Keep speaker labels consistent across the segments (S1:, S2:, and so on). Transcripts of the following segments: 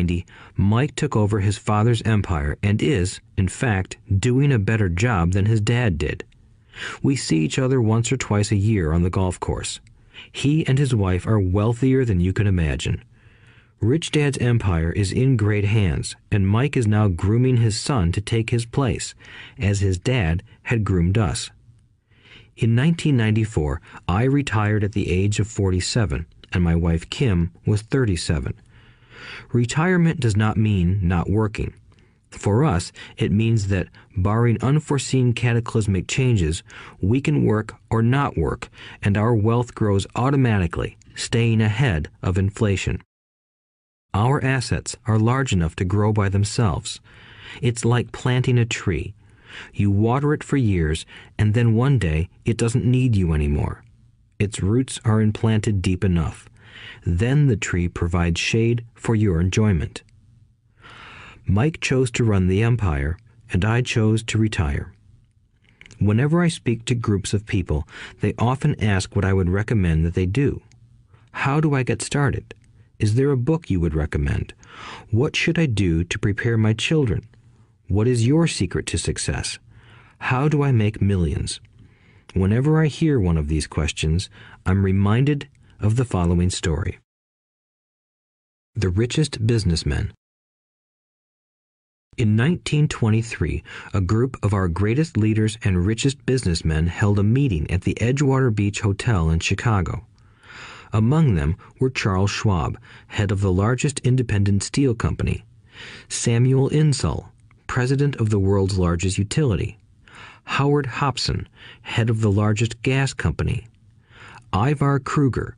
S1: 1990, Mike took over his father's empire and is, in fact, doing a better job than his dad did. We see each other once or twice a year on the golf course. He and his wife are wealthier than you can imagine. Rich Dad's empire is in great hands, and Mike is now grooming his son to take his place, as his dad had groomed us. In 1994, I retired at the age of 47, and my wife Kim was 37. Retirement does not mean not working. For us, it means that, barring unforeseen cataclysmic changes, we can work or not work, and our wealth grows automatically, staying ahead of inflation. Our assets are large enough to grow by themselves. It's like planting a tree. You water it for years, and then one day it doesn't need you anymore. Its roots are implanted deep enough. Then the tree provides shade for your enjoyment. Mike chose to run the empire, and I chose to retire. Whenever I speak to groups of people, they often ask what I would recommend that they do. How do I get started? Is there a book you would recommend? What should I do to prepare my children? What is your secret to success? How do I make millions? Whenever I hear one of these questions, I'm reminded of the following story. The Richest Businessmen. In 1923, a group of our greatest leaders and richest businessmen held a meeting at the Edgewater Beach Hotel in Chicago. Among them were Charles Schwab, head of the largest independent steel company; Samuel Insull, president of the world's largest utility; Howard Hobson, head of the largest gas company; Ivar Kruger,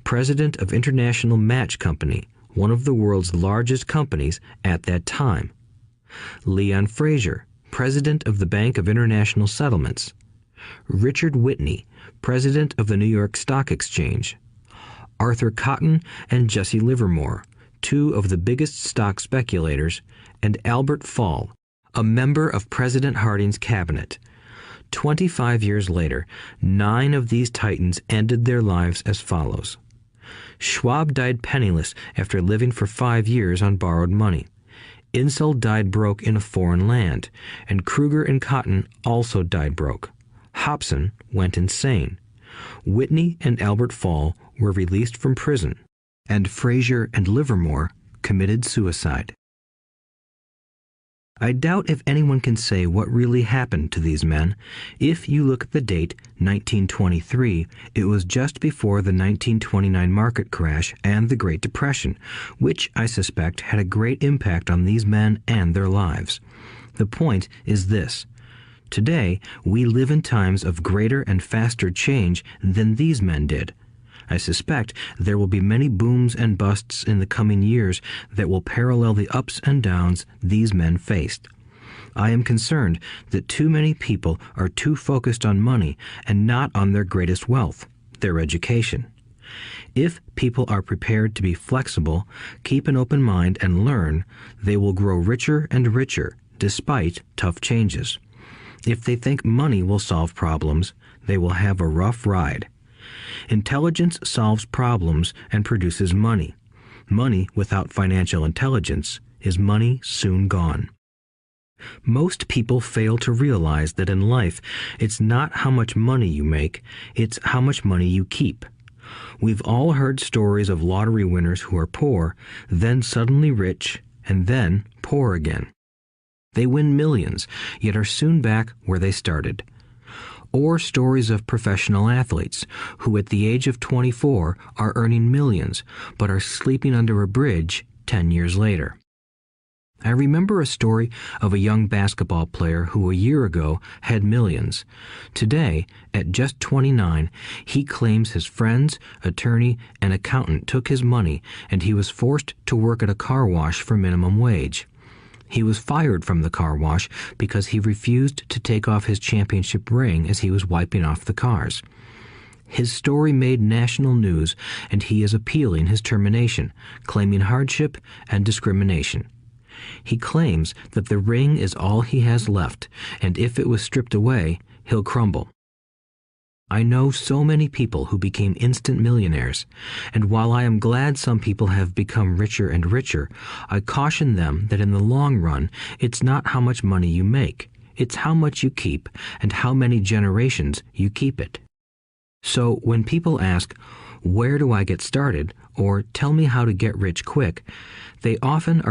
S1: president of International Match Company, one of the world's largest companies at that time; Leon Fraser, president of the Bank of International Settlements; Richard Whitney, president of the New York Stock Exchange; Arthur Cotton and Jesse Livermore, two of the biggest stock speculators; and Albert Fall, a member of President Harding's cabinet. 25 years later, 9 of these titans ended their lives as follows. Schwab died penniless after living for 5 years on borrowed money. Insull died broke in a foreign land, and Kruger and Cotton also died broke. Hobson went insane. Whitney and Albert Fall were released from prison, and Fraser and Livermore committed suicide. I doubt if anyone can say what really happened to these men. If you look at the date, 1923, it was just before the 1929 market crash and the Great Depression, which I suspect had a great impact on these men and their lives. The point is this. Today, we live in times of greater and faster change than these men did. I suspect there will be many booms and busts in the coming years that will parallel the ups and downs these men faced. I am concerned that too many people are too focused on money and not on their greatest wealth, their education. If people are prepared to be flexible, keep an open mind, and learn, they will grow richer and richer despite tough changes. If they think money will solve problems, they will have a rough ride. Intelligence solves problems and produces money. Money without financial intelligence is money soon gone. Most people fail to realize that in life, it's not how much money you make, it's how much money you keep. We've all heard stories of lottery winners who are poor, then suddenly rich, and then poor again. They win millions, yet are soon back where they started. Or stories of professional athletes who at the age of 24 are earning millions, but are sleeping under a bridge 10 years later. I remember a story of a young basketball player who a year ago had millions. Today, at just 29, he claims his friends, attorney, and accountant took his money, and he was forced to work at a car wash for minimum wage. He was fired from the car wash because he refused to take off his championship ring as he was wiping off the cars. His story made national news, and he is appealing his termination, claiming hardship and discrimination. He claims that the ring is all he has left, and if it was stripped away, he'll crumble. I know so many people who became instant millionaires, and while I am glad some people have become richer and richer, I caution them that in the long run, it's not how much money you make, it's how much you keep and how many generations you keep it. So when people ask, "Where do I get started?" or "Tell me how to get rich quick," they often are